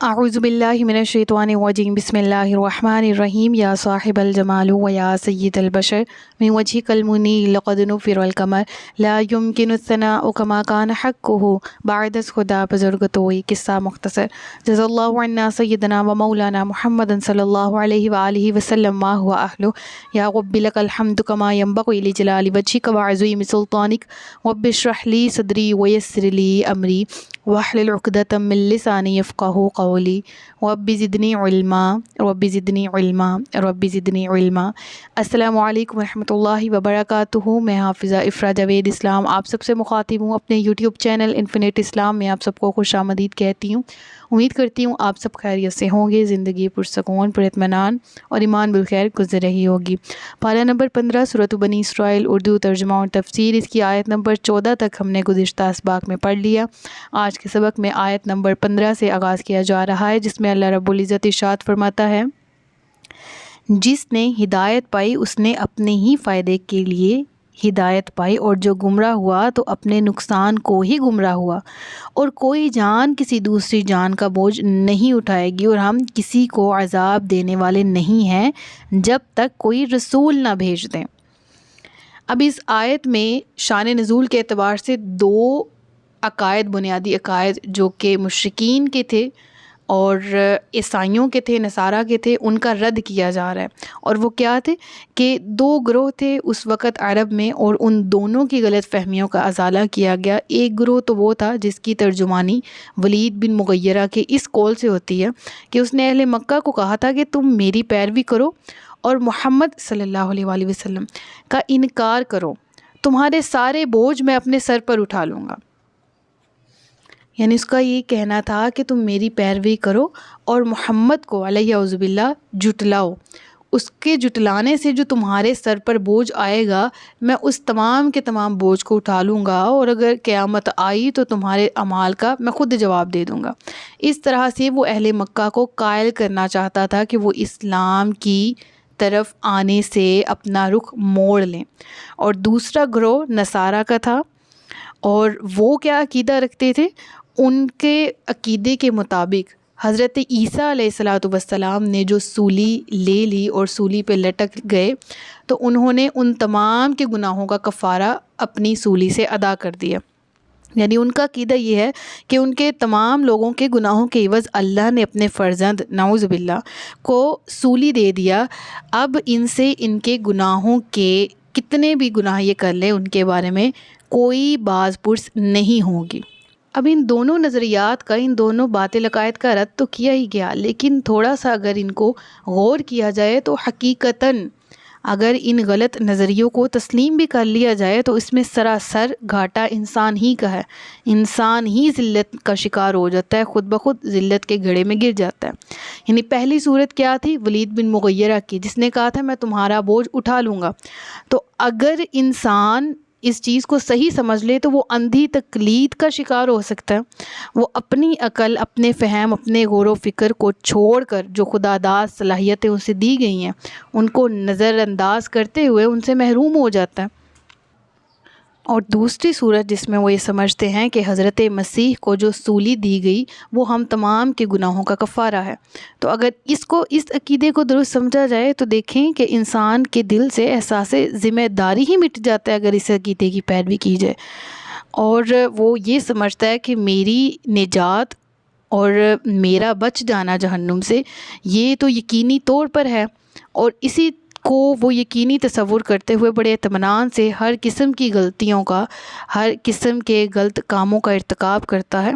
اعوذ باللہ من الشیطان الرجیم بسم اللہ الرحمن الرحیم یا صاحب الجمال و یا سید البشر من وجهک المنیر لقد نفر القمر لا يمكن الثناء كما كان حقه بعد از خدا بزرگ تو یہ قصہ مختصر جزا اللہ عنا سیدنا و مولانا محمد صلی اللہ علیہ وآلہ وسلم ما هو اہلہ یا رب لک الحمد كما ينبغي لجلال وجهک وعظیم سلطانک رب اشرح لی صدری ویسر لی امری واحلل عقدۃ من لسانی یفقہوا قولی رب زدنی علما رب زدنی علما رب زدنی علما۔ السلام علیکم ورحمۃ اللہ وبرکاتہ۔ میں حافظہ افرا جاوید اسلام آپ سب سے مخاطب ہوں اپنے یوٹیوب چینل انفینٹ اسلام میں۔ آپ سب کو خوش آمدید کہتی ہوں۔ امید کرتی ہوں آپ سب خیریت سے ہوں گے، زندگی پرسکون پر اطمینان اور ایمان بالخیر گزر رہی ہوگی۔ پارہ نمبر 15 سورۃ بنی اسرائیل اردو ترجمہ اور تفسیر، اس کی آیت نمبر 14 تک ہم نے گزشتہ اسباق میں پڑھ لیا۔ آج کے سبق میں آیت نمبر 15 سے آغاز کیا جا رہا ہے، جس میں اللہ رب العزت ارشاد فرماتا ہے، جس نے ہدایت پائی اس نے اپنے ہی فائدے کے لیے ہدایت پائی، اور جو گمراہ ہوا تو اپنے نقصان کو ہی گمراہ ہوا، اور کوئی جان کسی دوسری جان کا بوجھ نہیں اٹھائے گی، اور ہم کسی کو عذاب دینے والے نہیں ہیں جب تک کوئی رسول نہ بھیج دیں۔ اب اس آیت میں شان نزول کے اعتبار سے دو عقائد، بنیادی عقائد جو کہ مشرکین کے تھے اور عیسائیوں کے تھے، نصارہ کے تھے، ان کا رد کیا جا رہا ہے۔ اور وہ کیا تھے کہ دو گروہ تھے اس وقت عرب میں، اور ان دونوں کی غلط فہمیوں کا ازالہ کیا گیا۔ ایک گروہ تو وہ تھا جس کی ترجمانی ولید بن مغیرہ کے اس قول سے ہوتی ہے کہ اس نے اہل مکہ کو کہا تھا کہ تم میری پیروی کرو اور محمد صلی اللہ علیہ وآلہ وسلم کا انکار کرو، تمہارے سارے بوجھ میں اپنے سر پر اٹھا لوں گا۔ یعنی اس کا یہ کہنا تھا کہ تم میری پیروی کرو اور محمد کو علیہ اعوذ باللہ جھٹلاؤ، اس کے جھٹلانے سے جو تمہارے سر پر بوجھ آئے گا میں اس تمام کے تمام بوجھ کو اٹھا لوں گا، اور اگر قیامت آئی تو تمہارے اعمال کا میں خود جواب دے دوں گا۔ اس طرح سے وہ اہل مکہ کو قائل کرنا چاہتا تھا کہ وہ اسلام کی طرف آنے سے اپنا رخ موڑ لیں۔ اور دوسرا گروہ نصارہ کا تھا، اور وہ کیا عقیدہ رکھتے تھے؟ ان کے عقیدے کے مطابق حضرت عیسیٰ علیہ السلام نے جو سولی لے لی اور سولی پہ لٹک گئے تو انہوں نے ان تمام کے گناہوں کا کفارہ اپنی سولی سے ادا کر دیا۔ یعنی ان کا عقیدہ یہ ہے کہ ان کے تمام لوگوں کے گناہوں کے عوض اللہ نے اپنے فرزند نعوذ باللہ کو سولی دے دیا۔ اب ان سے ان کے گناہوں کے کتنے بھی گناہ یہ کر لیں ان کے بارے میں کوئی باز پرس نہیں ہوگی۔ اب ان دونوں نظریات کا، ان دونوں باطل عقائد کا رد تو کیا ہی گیا، لیکن تھوڑا سا اگر ان کو غور کیا جائے تو حقیقتاً اگر ان غلط نظریوں کو تسلیم بھی کر لیا جائے تو اس میں سراسر گھاٹا انسان ہی کا ہے۔ انسان ہی ذلت کا شکار ہو جاتا ہے، خود بخود ذلت کے گھڑے میں گر جاتا ہے۔ یعنی پہلی صورت کیا تھی؟ ولید بن مغیرہ کی، جس نے کہا تھا میں تمہارا بوجھ اٹھا لوں گا۔ تو اگر انسان اس چیز کو صحیح سمجھ لے تو وہ اندھی تقلید کا شکار ہو سکتا ہے۔ وہ اپنی عقل، اپنے فہم، اپنے غور و فکر کو چھوڑ کر جو خدا داد صلاحیتیں اسے دی گئی ہیں ان کو نظر انداز کرتے ہوئے ان سے محروم ہو جاتا ہے۔ اور دوسری صورت جس میں وہ یہ سمجھتے ہیں کہ حضرت مسیح کو جو سولی دی گئی وہ ہم تمام کے گناہوں کا کفارہ ہے۔ تو اگر اس عقیدے کو درست سمجھا جائے تو دیکھیں کہ انسان کے دل سے احساس ذمہ داری ہی مٹ جاتا ہے اگر اس عقیدے کی پیروی کی جائے، اور وہ یہ سمجھتا ہے کہ میری نجات اور میرا بچ جانا جہنم سے یہ تو یقینی طور پر ہے، اور اسی کو وہ یقینی تصور کرتے ہوئے بڑے اطمینان سے ہر قسم کی غلطیوں کا، ہر قسم کے غلط کاموں کا ارتکاب کرتا ہے،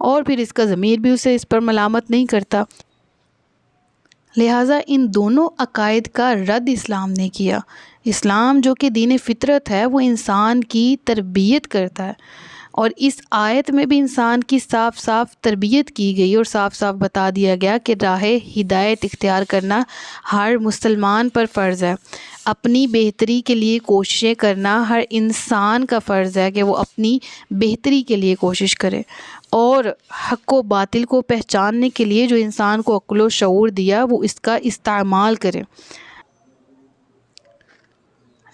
اور پھر اس کا ضمیر بھی اسے اس پر ملامت نہیں کرتا۔ لہٰذا ان دونوں عقائد کا رد اسلام نے کیا۔ اسلام جو کہ دین فطرت ہے وہ انسان کی تربیت کرتا ہے، اور اس آیت میں بھی انسان کی صاف صاف تربیت کی گئی اور صاف صاف بتا دیا گیا کہ راہ ہدایت اختیار کرنا ہر مسلمان پر فرض ہے۔ اپنی بہتری کے لیے کوششیں کرنا ہر انسان کا فرض ہے کہ وہ اپنی بہتری کے لیے کوشش کرے، اور حق و باطل کو پہچاننے کے لیے جو انسان کو عقل و شعور دیا وہ اس کا استعمال کرے۔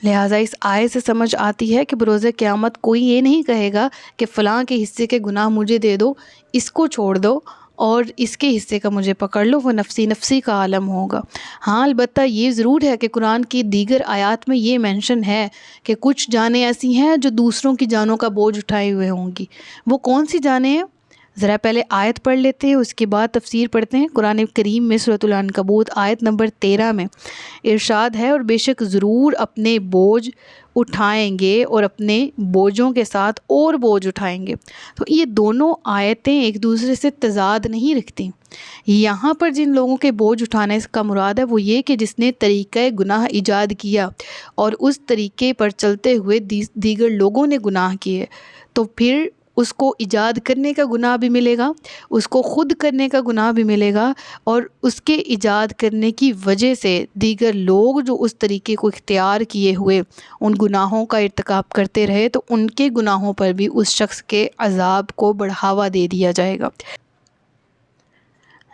لہٰذا اس آیت سے سمجھ آتی ہے کہ بروز قیامت کوئی یہ نہیں کہے گا کہ فلاں کے حصے کے گناہ مجھے دے دو، اس کو چھوڑ دو اور اس کے حصے کا مجھے پکڑ لو، وہ نفسی نفسی کا عالم ہوگا۔ ہاں البتہ یہ ضرور ہے کہ قرآن کی دیگر آیات میں یہ مینشن ہے کہ کچھ جانیں ایسی ہیں جو دوسروں کی جانوں کا بوجھ اٹھائے ہوئے ہوں گی۔ وہ کون سی جانیں ہیں؟ ذرا پہلے آیت پڑھ لیتے ہیں، اس کے بعد تفسیر پڑھتے ہیں۔ قرآن کریم میں سورۃ العنکبوت آیت نمبر 13 میں ارشاد ہے، اور بے شک ضرور اپنے بوجھ اٹھائیں گے اور اپنے بوجھوں کے ساتھ اور بوجھ اٹھائیں گے۔ تو یہ دونوں آیتیں ایک دوسرے سے تضاد نہیں رکھتی۔ یہاں پر جن لوگوں کے بوجھ اٹھانے کا مراد ہے وہ یہ کہ جس نے طریقہ گناہ ایجاد کیا اور اس طریقے پر چلتے ہوئے دیگر لوگوں نے گناہ کیے، تو پھر اس کو ایجاد کرنے کا گناہ بھی ملے گا، اس کو خود کرنے کا گناہ بھی ملے گا، اور اس کے ایجاد کرنے کی وجہ سے دیگر لوگ جو اس طریقے کو اختیار کیے ہوئے ان گناہوں کا ارتکاب کرتے رہے تو ان کے گناہوں پر بھی اس شخص کے عذاب کو بڑھاوا دے دیا جائے گا۔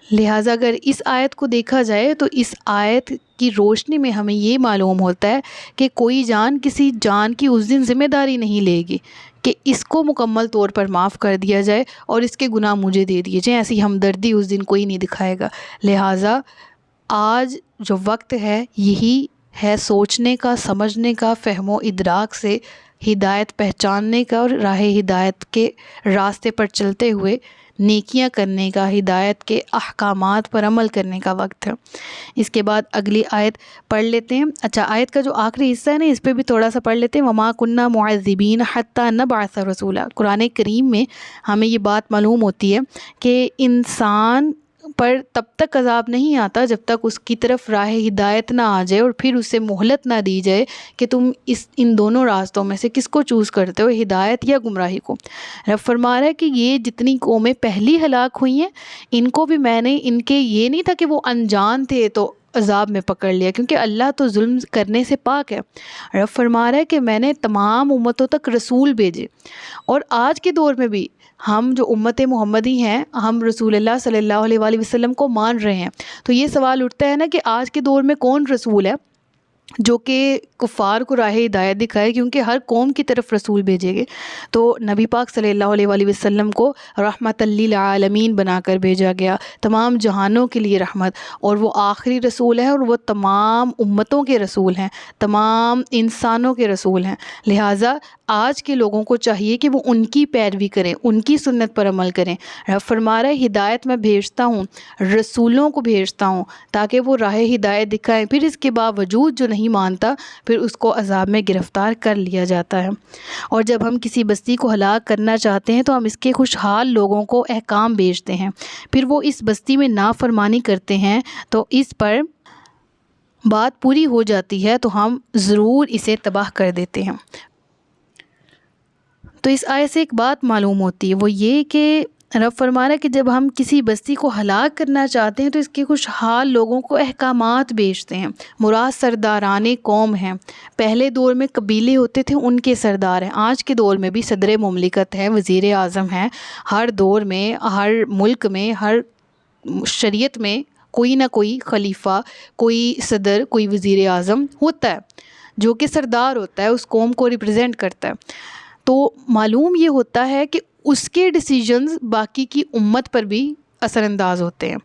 لہٰذا اگر اس آیت کو دیکھا جائے تو اس آیت کی روشنی میں ہمیں یہ معلوم ہوتا ہے کہ کوئی جان کسی جان کی اس دن ذمہ داری نہیں لے گی کہ اس کو مکمل طور پر معاف کر دیا جائے اور اس کے گناہ مجھے دے دیے جائیں، ایسی ہمدردی اس دن کوئی نہیں دکھائے گا۔ لہٰذا آج جو وقت ہے یہی ہے سوچنے کا، سمجھنے کا، فہم و ادراک سے ہدایت پہچاننے کا اور راہ ہدایت کے راستے پر چلتے ہوئے نیکیاں کرنے کا، ہدایت کے احکامات پر عمل کرنے کا وقت ہے۔ اس کے بعد اگلی آیت پڑھ لیتے ہیں۔ اچھا، آیت کا جو آخری حصہ ہے نا اس پہ بھی تھوڑا سا پڑھ لیتے ہیں۔ وَمَا كُنَّا مُعَذِّبِينَ حَتَّى نَبْعَثَ رَسُولًا۔ قرآن کریم میں ہمیں یہ بات معلوم ہوتی ہے کہ انسان پر تب تک عذاب نہیں آتا جب تک اس کی طرف راہ ہدایت نہ آ جائے اور پھر اسے مہلت نہ دی جائے کہ تم ان دونوں راستوں میں سے کس کو چوز کرتے ہو، ہدایت یا گمراہی کو۔ رب فرما رہا ہے کہ یہ جتنی قومیں پہلی ہلاک ہوئی ہیں ان کو بھی میں نے، ان کے یہ نہیں تھا کہ وہ انجان تھے تو عذاب میں پکڑ لیا، کیونکہ اللہ تو ظلم کرنے سے پاک ہے۔ رب فرما رہا ہے کہ میں نے تمام امتوں تک رسول بھیجے، اور آج کے دور میں بھی ہم جو امت محمدی ہیں ہم رسول اللہ صلی اللہ علیہ وآلہ وسلم کو مان رہے ہیں۔ تو یہ سوال اٹھتا ہے نا کہ آج کے دور میں کون رسول ہے جو کہ کفار کو راہ ہدایت دکھائے، کیونکہ ہر قوم کی طرف رسول بھیجے گئے۔ تو نبی پاک صلی اللہ علیہ وآلہ وسلم کو رحمت للعالمین بنا کر بھیجا گیا، تمام جہانوں کے لیے رحمت، اور وہ آخری رسول ہے اور وہ تمام امتوں کے رسول ہیں، تمام انسانوں کے رسول ہیں۔ لہٰذا آج کے لوگوں کو چاہیے کہ وہ ان کی پیروی کریں، ان کی سنت پر عمل کریں۔ رب فرما رہا ہے ہدایت میں بھیجتا ہوں، رسولوں کو بھیجتا ہوں تاکہ وہ راہ ہدایت دکھائیں، پھر اس کے باوجود جو نہیں مانتا پھر اس کو عذاب میں گرفتار کر لیا جاتا ہے۔ اور جب ہم کسی بستی کو ہلاک کرنا چاہتے ہیں تو ہم اس کے خوشحال لوگوں کو احکام بھیجتے ہیں، پھر وہ اس بستی میں نافرمانی کرتے ہیں تو اس پر بات پوری ہو جاتی ہے تو ہم ضرور اسے تباہ کر دیتے ہیں۔ تو اس آیت سے ایک بات معلوم ہوتی ہے، وہ یہ کہ رب فرما رہا ہے کہ جب ہم کسی بستی کو ہلاک کرنا چاہتے ہیں تو اس کے خوشحال لوگوں کو احکامات بھیجتے ہیں۔ مراد سرداران قوم ہیں، پہلے دور میں قبیلے ہوتے تھے ان کے سردار ہیں، آج کے دور میں بھی صدر مملکت ہے، وزیر اعظم ہے۔ ہر دور میں، ہر ملک میں، ہر شریعت میں کوئی نہ کوئی خلیفہ، کوئی صدر، کوئی وزیر اعظم ہوتا ہے جو کہ سردار ہوتا ہے، اس قوم کو ریپرزینٹ کرتا ہے۔ تو معلوم یہ ہوتا ہے کہ اس کے ڈیسیجنز باقی کی امت پر بھی اثر انداز ہوتے ہیں۔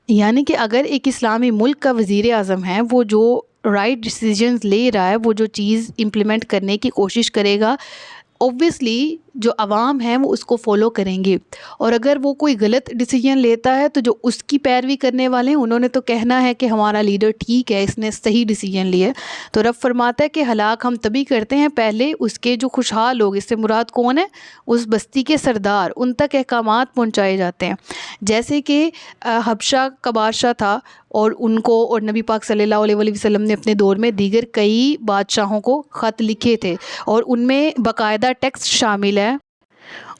یعنی کہ اگر ایک اسلامی ملک کا وزیر اعظم ہے، وہ جو رائٹ ڈیسیجنز لے رہا ہے، وہ جو چیز امپلیمنٹ کرنے کی کوشش کرے گا، اوبویسلی جو عوام ہیں وہ اس کو فالو کریں گے، اور اگر وہ کوئی غلط ڈیسیجن لیتا ہے تو جو اس کی پیروی کرنے والے ہیں انہوں نے تو کہنا ہے کہ ہمارا لیڈر ٹھیک ہے، اس نے صحیح ڈیسیجن لیا۔ تو رب فرماتا ہے کہ ہلاک ہم تبھی کرتے ہیں پہلے اس کے جو خوشحال لوگ، اس سے مراد کون ہے؟ اس بستی کے سردار، ان تک احکامات پہنچائے جاتے ہیں۔ جیسے کہ حبشہ کا بادشاہ تھا اور ان کو، اور نبی پاک صلی اللہ علیہ وآلہ وسلم نے اپنے دور میں دیگر کئی بادشاہوں کو خط لکھے تھے، اور ان میں باقاعدہ ٹیکسٹ شامل ہے،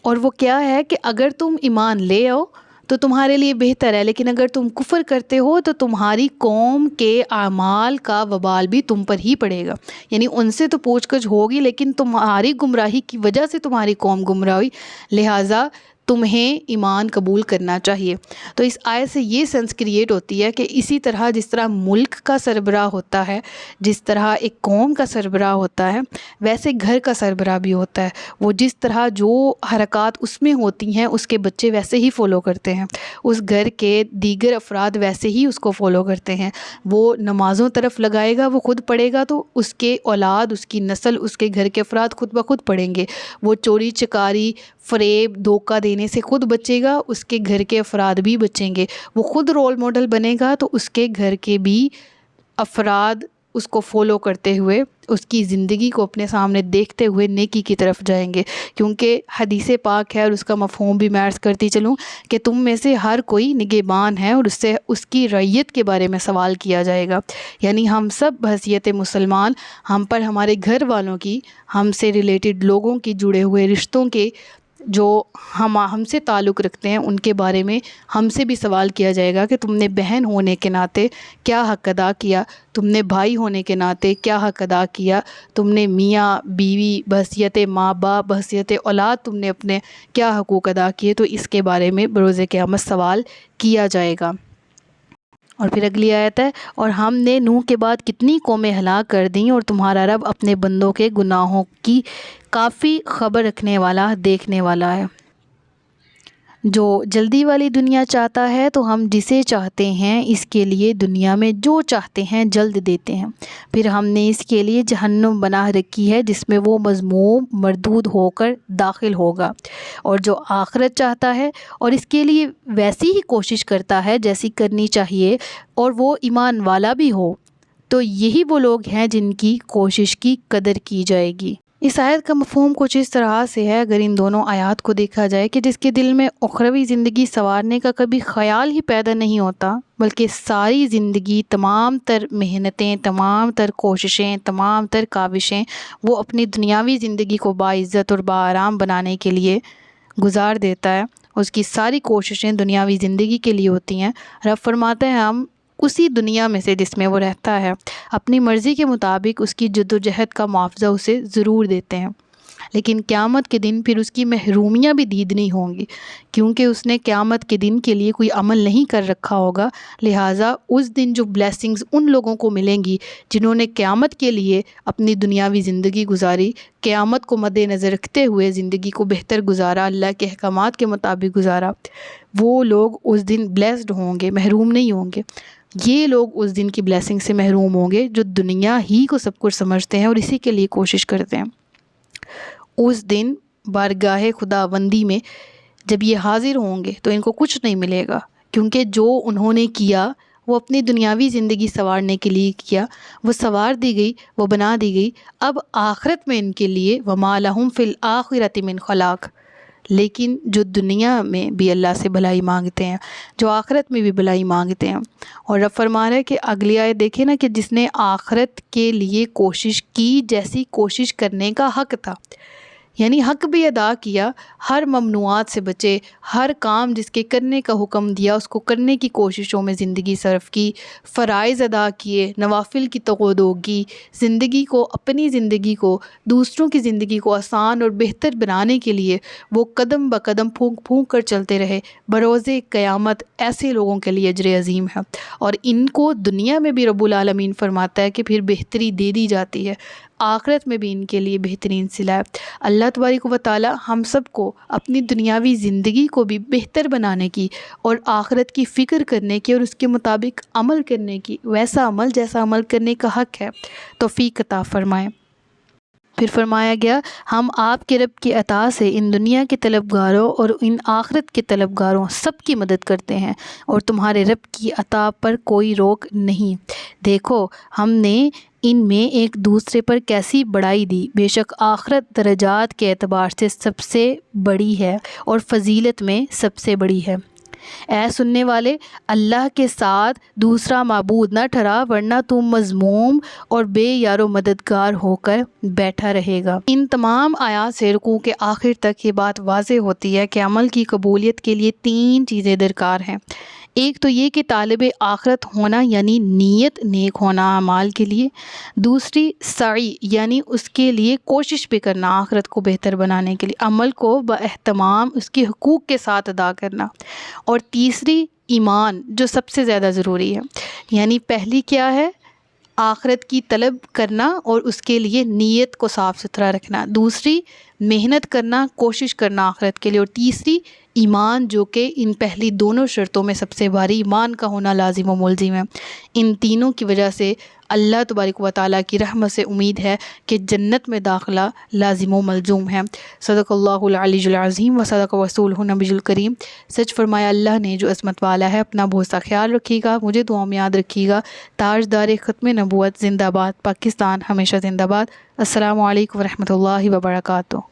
اور وہ کیا ہے کہ اگر تم ایمان لے آؤ تو تمہارے لیے بہتر ہے، لیکن اگر تم کفر کرتے ہو تو تمہاری قوم کے اعمال کا وبال بھی تم پر ہی پڑے گا۔ یعنی ان سے تو پوچھ گچھ ہوگی لیکن تمہاری گمراہی کی وجہ سے تمہاری قوم گمراہ ہوئی، لہٰذا تمہیں ایمان قبول کرنا چاہیے۔ تو اس آیت سے یہ سینس کریٹ ہوتی ہے کہ اسی طرح جس طرح ملک کا سربراہ ہوتا ہے، جس طرح ایک قوم کا سربراہ ہوتا ہے، ویسے گھر کا سربراہ بھی ہوتا ہے۔ وہ جس طرح جو حرکات اس میں ہوتی ہیں اس کے بچے ویسے ہی فالو کرتے ہیں، اس گھر کے دیگر افراد ویسے ہی اس کو فالو کرتے ہیں۔ وہ نمازوں طرف لگائے گا، وہ خود پڑھے گا تو اس کے اولاد، اس کی نسل، اس کے گھر کے افراد خود بخود پڑھیں گے۔ وہ چوری چکاری، فریب، دھوکہ دینے سے خود بچے گا، اس کے گھر کے افراد بھی بچیں گے۔ وہ خود رول ماڈل بنے گا تو اس کے گھر کے بھی افراد اس کو فالو کرتے ہوئے، اس کی زندگی کو اپنے سامنے دیکھتے ہوئے نیکی کی طرف جائیں گے۔ کیونکہ حدیث پاک ہے اور اس کا مفہوم بھی میں عرض کرتی چلوں کہ تم میں سے ہر کوئی نگہبان ہے اور اس سے اس کی رعیت کے بارے میں سوال کیا جائے گا۔ یعنی ہم سب بحیثیت مسلمان، ہم پر ہمارے گھر والوں کی، ہم سے ریلیٹڈ لوگوں کی، جڑے ہوئے رشتوں کے جو ہم سے تعلق رکھتے ہیں ان کے بارے میں ہم سے بھی سوال کیا جائے گا کہ تم نے بہن ہونے کے ناطے کیا حق ادا کیا، تم نے بھائی ہونے کے ناطے کیا حق ادا کیا، تم نے میاں بیوی بحیثیت ماں باپ بحیثیت اولاد تم نے اپنے کیا حقوق ادا کیے۔ تو اس کے بارے میں بروز قیامت سوال کیا جائے گا۔ اور پھر اگلی آیت ہے، اور ہم نے نوح کے بعد کتنی قومیں ہلاک کر دیں، اور تمہارا رب اپنے بندوں کے گناہوں کی کافی خبر رکھنے والا، دیکھنے والا ہے۔ جو جلدی والی دنیا چاہتا ہے تو ہم جسے چاہتے ہیں اس کے لیے دنیا میں جو چاہتے ہیں جلد دیتے ہیں، پھر ہم نے اس کے لیے جہنم بنا رکھی ہے جس میں وہ مذموم مردود ہو کر داخل ہوگا۔ اور جو آخرت چاہتا ہے اور اس کے لیے ویسی ہی کوشش کرتا ہے جیسی کرنی چاہیے، اور وہ ایمان والا بھی ہو، تو یہی وہ لوگ ہیں جن کی کوشش کی قدر کی جائے گی۔ اس آیت کا مفہوم کچھ اس طرح سے ہے، اگر ان دونوں آیات کو دیکھا جائے، کہ جس کے دل میں اخروی زندگی سنوارنے کا کبھی خیال ہی پیدا نہیں ہوتا، بلکہ ساری زندگی تمام تر محنتیں، تمام تر کوششیں، تمام تر کاوشیں وہ اپنی دنیاوی زندگی کو باعزت اور بآرام بنانے کے لیے گزار دیتا ہے، اس کی ساری کوششیں دنیاوی زندگی کے لیے ہوتی ہیں۔ رب فرماتے ہیں ہم اسی دنیا میں سے جس میں وہ رہتا ہے اپنی مرضی کے مطابق اس کی جدوجہد کا معاوضہ اسے ضرور دیتے ہیں، لیکن قیامت کے دن پھر اس کی محرومیاں بھی دیدنی ہوں گی، کیونکہ اس نے قیامت کے دن کے لیے کوئی عمل نہیں کر رکھا ہوگا۔ لہٰذا اس دن جو بلیسنگز ان لوگوں کو ملیں گی جنہوں نے قیامت کے لیے اپنی دنیاوی زندگی گزاری، قیامت کو مد نظر رکھتے ہوئے زندگی کو بہتر گزارا، اللہ کے احکامات کے مطابق گزارا، وہ لوگ اس دن بلیسڈ ہوں گے، محروم نہیں ہوں گے۔ یہ لوگ اس دن کی بلیسنگ سے محروم ہوں گے جو دنیا ہی کو سب کچھ سمجھتے ہیں اور اسی کے لیے کوشش کرتے ہیں۔ اس دن بارگاہ خداوندی میں جب یہ حاضر ہوں گے تو ان کو کچھ نہیں ملے گا، کیونکہ جو انہوں نے کیا وہ اپنی دنیاوی زندگی سنوارنے کے لیے کیا، وہ سنوار دی گئی، وہ بنا دی گئی۔ اب آخرت میں ان کے لیے وَمَا لَهُمْ فِي الْآخِرَةِ مِنْ خَلَاقٍ، لیکن جو دنیا میں بھی اللہ سے بھلائی مانگتے ہیں، جو آخرت میں بھی بھلائی مانگتے ہیں، اور رب فرما رہا ہے کہ اگلی آیت دیکھیں نا، کہ جس نے آخرت کے لیے کوشش کی جیسی کوشش کرنے کا حق تھا، یعنی حق بھی ادا کیا، ہر ممنوعات سے بچے، ہر کام جس کے کرنے کا حکم دیا اس کو کرنے کی کوششوں میں زندگی صرف کی، فرائض ادا کیے، نوافل کی توقع کی، زندگی کو، اپنی زندگی کو، دوسروں کی زندگی کو آسان اور بہتر بنانے کے لیے وہ قدم بہ قدم پھونک پھونک کر چلتے رہے۔ بروز قیامت ایسے لوگوں کے لیے اجر عظیم ہے، اور ان کو دنیا میں بھی رب العالمین فرماتا ہے کہ پھر بہتری دے دی جاتی ہے، آخرت میں بھی ان کے لیے بہترین صلہ ہے۔ اللہ تبارک و تعالی ہم سب کو اپنی دنیاوی زندگی کو بھی بہتر بنانے کی اور آخرت کی فکر کرنے کی اور اس کے مطابق عمل کرنے کی، ویسا عمل جیسا عمل کرنے کا حق ہے، توفیق عطا فرمائے۔ پھر فرمایا گیا، ہم آپ کے رب کی عطا سے ان دنیا کے طلبگاروں اور ان آخرت کے طلبگاروں سب کی مدد کرتے ہیں، اور تمہارے رب کی عطا پر کوئی روک نہیں۔ دیکھو ہم نے ان میں ایک دوسرے پر کیسی بڑائی دی، بے شک آخرت درجات کے اعتبار سے سب سے بڑی ہے اور فضیلت میں سب سے بڑی ہے۔ اے سننے والے، اللہ کے ساتھ دوسرا معبود نہ ٹھہرا، ورنہ تو مذموم اور بے یار و مددگار ہو کر بیٹھا رہے گا۔ ان تمام آیات سے رکوع کے آخر تک یہ بات واضح ہوتی ہے کہ عمل کی قبولیت کے لیے 3 چیزیں درکار ہیں۔ ایک تو یہ کہ طالب آخرت ہونا یعنی نیت نیک ہونا اعمال کے لیے، دوسری سعی یعنی اس کے لیے کوشش بھی کرنا آخرت کو بہتر بنانے کے لیے، عمل کو باہتمام اس کے حقوق کے ساتھ ادا کرنا، اور تیسری ایمان جو سب سے زیادہ ضروری ہے، یعنی پہلی کیا ہے؟ آخرت کی طلب کرنا اور اس کے لیے نیت کو صاف ستھرا رکھنا، دوسری محنت کرنا، کوشش کرنا آخرت کے لیے، اور تیسری ایمان جو کہ ان پہلی دونوں شرطوں میں سب سے بھاری ایمان کا ہونا لازم و ملزم ہے۔ ان تینوں کی وجہ سے اللہ تبارک و تعالیٰ کی رحمت سے امید ہے کہ جنت میں داخلہ لازم و ملزوم ہے۔ صدق اللہ العلی العظیم و صدق رسولہ النبی الکریم۔ سچ فرمایا اللہ نے جو عظمت والا ہے۔ اپنا بہت سا خیال رکھیے گا، مجھے دعاؤں میں یاد رکھیے گا۔ تاجدار ختم نبوت زندہ باد، پاکستان ہمیشہ زندہ باد۔ السلام علیکم ورحمۃ اللہ وبرکاتہ۔